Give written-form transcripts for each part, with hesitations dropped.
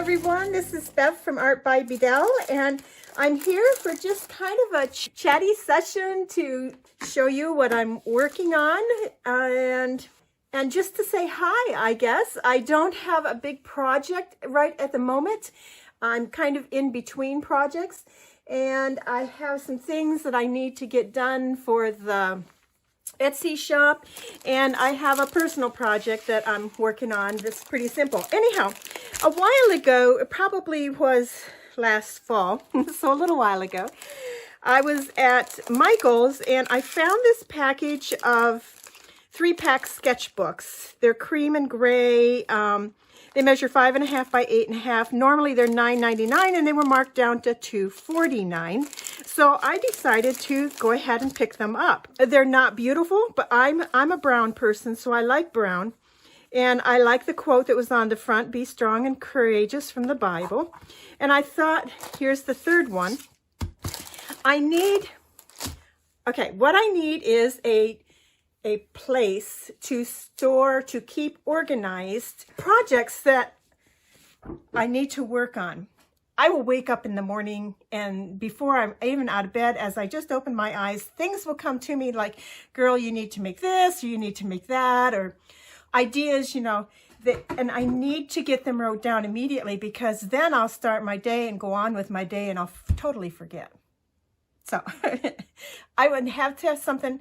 everyone, this is Bev from Art by Bedell, and I'm here for just kind of a chatty session to show you what I'm working on and just to say hi, I guess. I don't have a big project right at the moment. I'm kind of in between projects, and I have some things that I need to get done for the Etsy shop, and I have a personal project that I'm working on that's pretty simple. Anyhow, a while ago, it probably was last fall, so a little while ago, I was at Michael's and I found this package of 3-pack sketchbooks. They're cream and gray. They measure 5.5 by 8.5. Normally they're $9.99 and they were marked down to $2.49. So I decided to go ahead and pick them up. They're not beautiful, but I'm a brown person, so I like brown. And I like the quote that was on the front, "Be strong and courageous," from the Bible. And I thought, here's the third one. What I need is a place to store, to keep organized projects that I need to work on. I will wake up in the morning, and before I'm even out of bed, as I just open my eyes, things will come to me like, girl, you need to make this, or you need to make that, or ideas, and I need to get them wrote down immediately, because then I'll start my day and go on with my day and I'll totally forget. So I would have to have something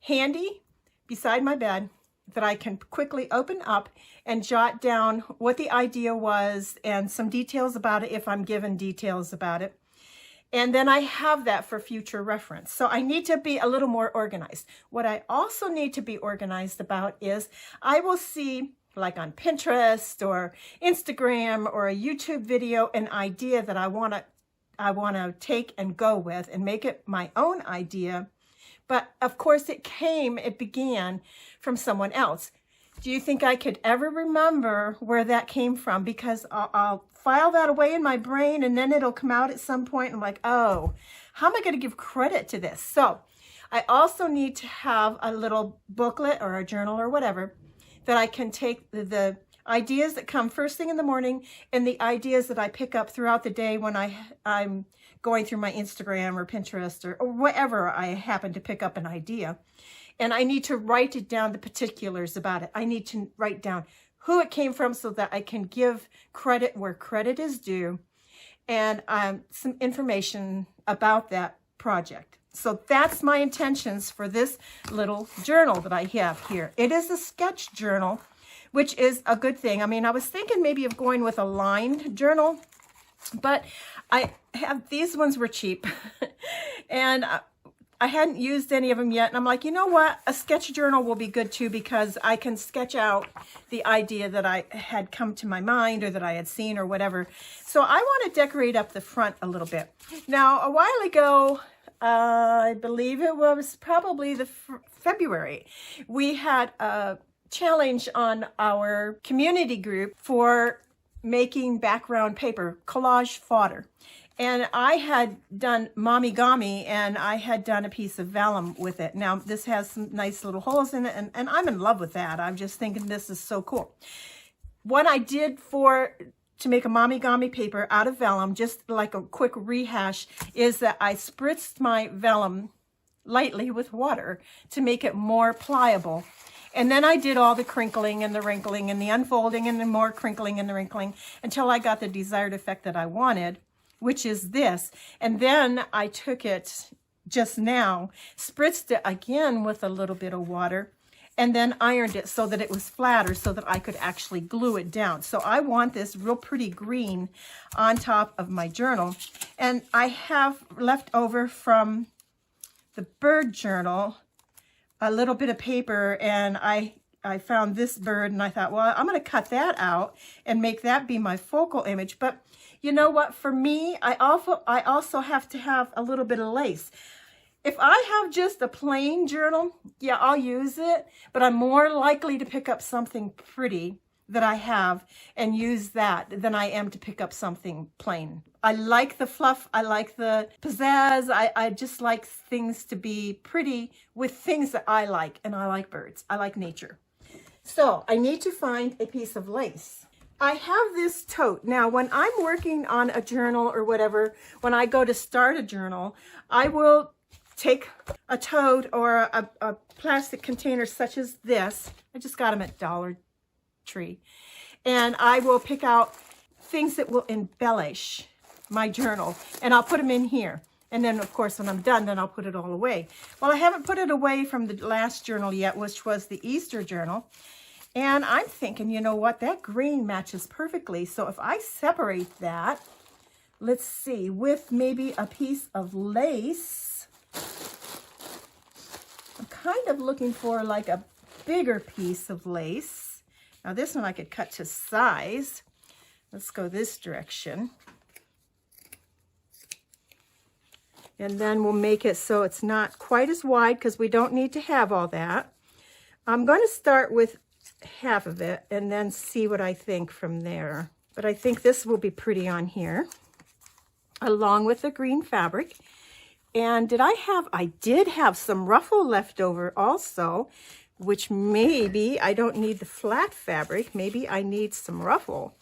handy beside my bed that I can quickly open up and jot down what the idea was and some details about it if I'm given details about it. And then I have that for future reference. So I need to be a little more organized. What I also need to be organized about is I will see, like on Pinterest or Instagram or a YouTube video, an idea that I want to take and go with and make it my own idea. But of course it began from someone else. Do you think I could ever remember where that came from? Because I'll file that away in my brain and then it'll come out at some point. And I'm like, oh, how am I going to give credit to this? So I also need to have a little booklet or a journal or whatever that I can take the ideas that come first thing in the morning and the ideas that I pick up throughout the day when I'm going through my Instagram or Pinterest or wherever I happen to pick up an idea. And I need to write it down, the particulars about it. I need to write down who it came from so that I can give credit where credit is due, and some information about that project. So that's my intentions for this little journal that I have here. It is a sketch journal, which is a good thing. I mean, I was thinking maybe of going with a lined journal, but these ones were cheap and I hadn't used any of them yet. And I'm like, you know what? A sketch journal will be good too, because I can sketch out the idea that I had come to my mind or that I had seen or whatever. So I want to decorate up the front a little bit. Now, a while ago, I believe it was probably the February, we had a challenge on our community group for making background paper, collage fodder. And I had done mommy-gami, and I had done a piece of vellum with it. Now, this has some nice little holes in it, and I'm in love with that. I'm just thinking this is so cool. What I did to make a mommy-gami paper out of vellum, just like a quick rehash, is that I spritzed my vellum lightly with water to make it more pliable. And then I did all the crinkling and the wrinkling and the unfolding and the more crinkling and the wrinkling until I got the desired effect that I wanted, which is this. And then I took it just now, spritzed it again with a little bit of water, and then ironed it so that it was flatter so that I could actually glue it down. So I want this real pretty green on top of my journal. And I have left over from the bird journal a little bit of paper, and I found this bird and I thought, well, I'm going to cut that out and make that be my focal image. But you know what? For me, I also have to have a little bit of lace. If I have just a plain journal, yeah, I'll use it, but I'm more likely to pick up something pretty that I have and use that than I am to pick up something plain. I like the fluff. I like the pizzazz. I just like things to be pretty with things that I like, and I like birds. I like nature. So I need to find a piece of lace. I have this tote. Now, when I'm working on a journal or whatever, when I go to start a journal, I will take a tote or a plastic container such as this. I just got them at Dollar Tree. And I will pick out things that will embellish my journal. And I'll put them in here. And then, of course, when I'm done, then I'll put it all away. Well, I haven't put it away from the last journal yet, which was the Easter journal. And I'm thinking, you know what, that green matches perfectly. So if I separate that, let's see, with maybe a piece of lace, I'm kind of looking for like a bigger piece of lace. Now this one I could cut to size. Let's go this direction. And then we'll make it so it's not quite as wide because we don't need to have all that. I'm going to start with half of it and then see what I think from there. But I think this will be pretty on here along with the green fabric. And I did have some ruffle left over also, which maybe I don't need the flat fabric. Maybe I need some ruffle.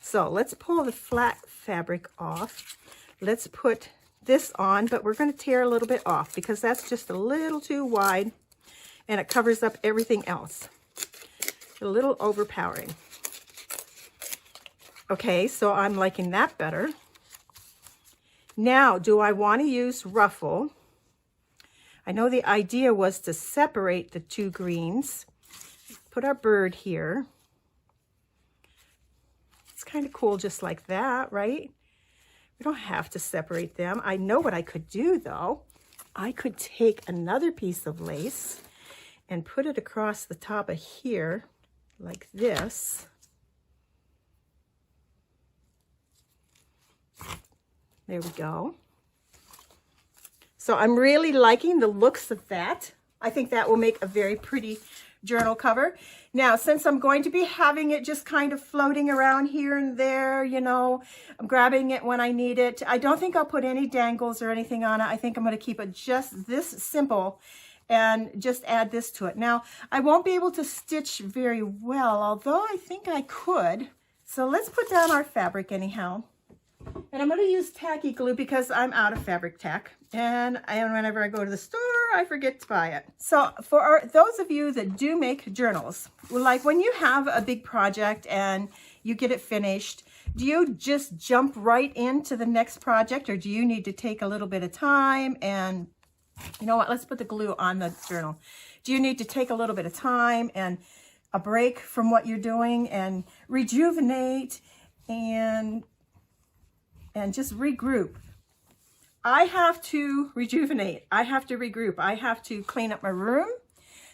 So let's pull the flat fabric off. Let's put this on, but we're going to tear a little bit off because that's just a little too wide and it covers up everything else. A little overpowering. Okay, so I'm liking that better. Now, do I want to use ruffle? I know the idea was to separate the two greens. Put our bird here. It's kind of cool just like that, right? We don't have to separate them. I know what I could do though. I could take another piece of lace and put it across the top of here like this. There we go. So I'm really liking the looks of that. I think that will make a very pretty journal cover. Now, since I'm going to be having it just kind of floating around here and there, you know, I'm grabbing it when I need it. I don't think I'll put any dangles or anything on it. I think I'm going to keep it just this simple and just add this to it. Now, I won't be able to stitch very well, although I think I could. So let's put down our fabric anyhow. And I'm going to use tacky glue because I'm out of fabric tack. And whenever I go to the store, I forget to buy it. So for those of you that do make journals, like when you have a big project and you get it finished, do you just jump right into the next project, or do you need to take a little bit of time and, you know what, let's put the glue on the journal. Do you need to take a little bit of time and a break from what you're doing and rejuvenate and just regroup? I have to rejuvenate. I have to regroup. I have to clean up my room.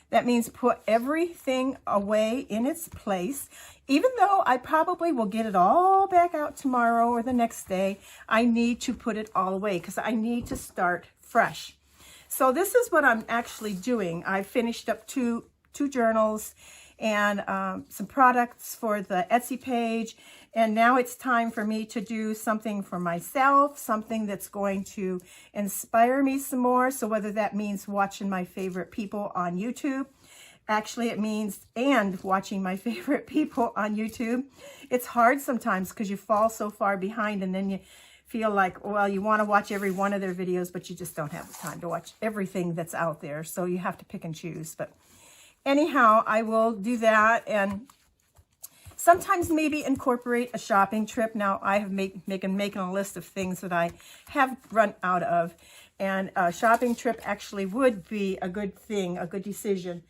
That means put everything away in its place. Even though I probably will get it all back out tomorrow or the next day, I need to put it all away because I need to start fresh. So this is what I'm actually doing. I finished up two journals and some products for the Etsy page. And now it's time for me to do something for myself, something that's going to inspire me some more. So whether that means watching my favorite people on YouTube, actually it means watching my favorite people on YouTube. It's hard sometimes because you fall so far behind and then you feel like, well, you want to watch every one of their videos, but you just don't have the time to watch everything that's out there. So you have to pick and choose. But anyhow, I will do that and sometimes maybe incorporate a shopping trip. Now I have making a list of things that I have run out of, and a shopping trip actually would be a good thing, a good decision.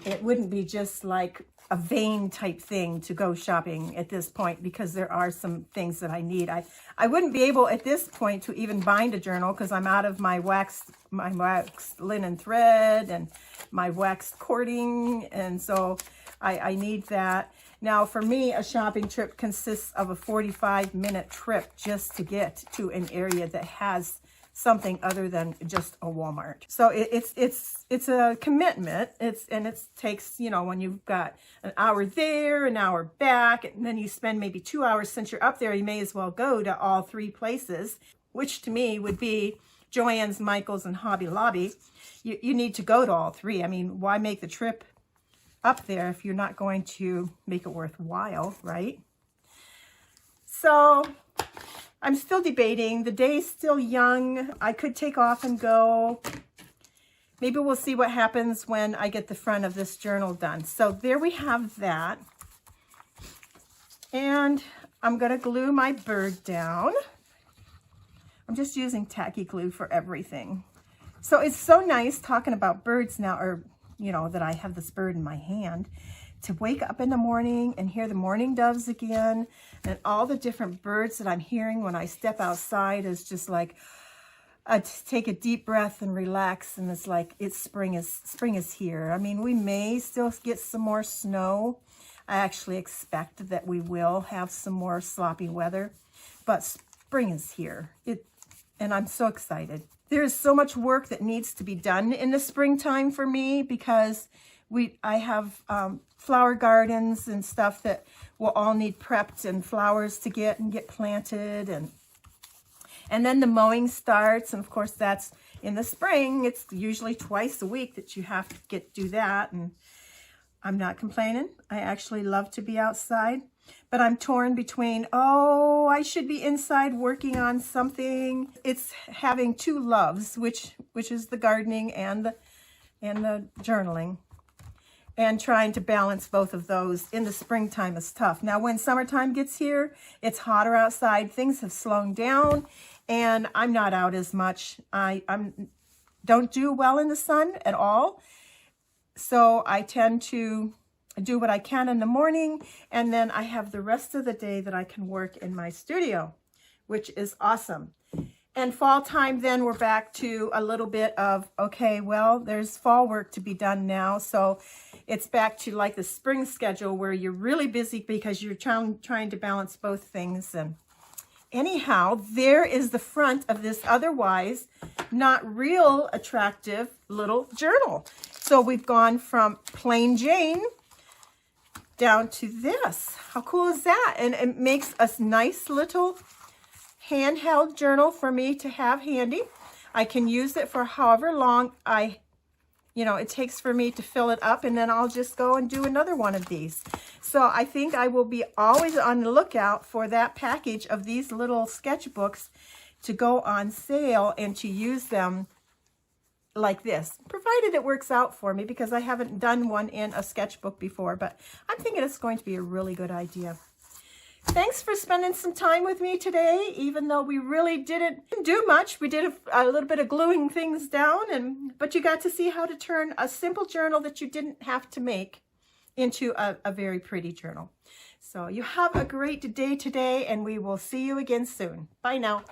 It wouldn't be just like a vain type thing to go shopping at this point because there are some things that I need. I wouldn't be able at this point to even bind a journal because I'm out of my waxed linen thread and my waxed cording, and so I need that. Now, for me, a shopping trip consists of a 45-minute trip just to get to an area that has something other than just a Walmart. So it's a commitment. It takes, you know, when you've got an hour there, an hour back, and then you spend maybe 2 hours. Since you're up there, you may as well go to all three places, which to me would be Joann's, Michael's, and Hobby Lobby. You need to go to all three. I mean, why make the trip up there if you're not going to make it worthwhile, right? So I'm still debating. The day's still young. I could take off and go. Maybe we'll see what happens when I get the front of this journal done. So there we have that. And I'm going to glue my bird down. I'm just using tacky glue for everything. So it's so nice talking about birds now, or, you know, that I have this bird in my hand, to wake up in the morning and hear the morning doves again, and all the different birds that I'm hearing when I step outside is just like, take a deep breath and relax, and it's like spring is here. I mean, we may still get some more snow. I actually expect that we will have some more sloppy weather, but spring is here. And I'm so excited. There is so much work that needs to be done in the springtime for me, because I have flower gardens and stuff that will all need prepped, and flowers to get planted, and then the mowing starts, and of course that's in the spring. It's usually twice a week that you have to do that, and I'm not complaining. I actually love to be outside, but I'm torn between, oh, I should be inside working on something. It's having two loves, which is the gardening and the journaling, and trying to balance both of those in the springtime is tough. Now, when summertime gets here, it's hotter outside. Things have slowed down, and I'm not out as much. I don't do well in the sun at all. So I tend to do what I can in the morning, and then I have the rest of the day that I can work in my studio, which is awesome. And fall time, then we're back to a little bit of, okay, well, there's fall work to be done now. So it's back to like the spring schedule where you're really busy because you're trying to balance both things. And anyhow, there is the front of this otherwise not real attractive little journal. So we've gone from plain Jane down to this. How cool is that? And it makes a nice little handheld journal for me to have handy. I can use it for however long it takes for me to fill it up, and then I'll just go and do another one of these. So I think I will be always on the lookout for that package of these little sketchbooks to go on sale and to use them like this, provided it works out for me, because I haven't done one in a sketchbook before, but I'm thinking it's going to be a really good idea. Thanks for spending some time with me today, even though we really didn't do much. We did a little bit of gluing things down, but you got to see how to turn a simple journal that you didn't have to make into a very pretty journal. So you have a great day today, and we will see you again soon. Bye now.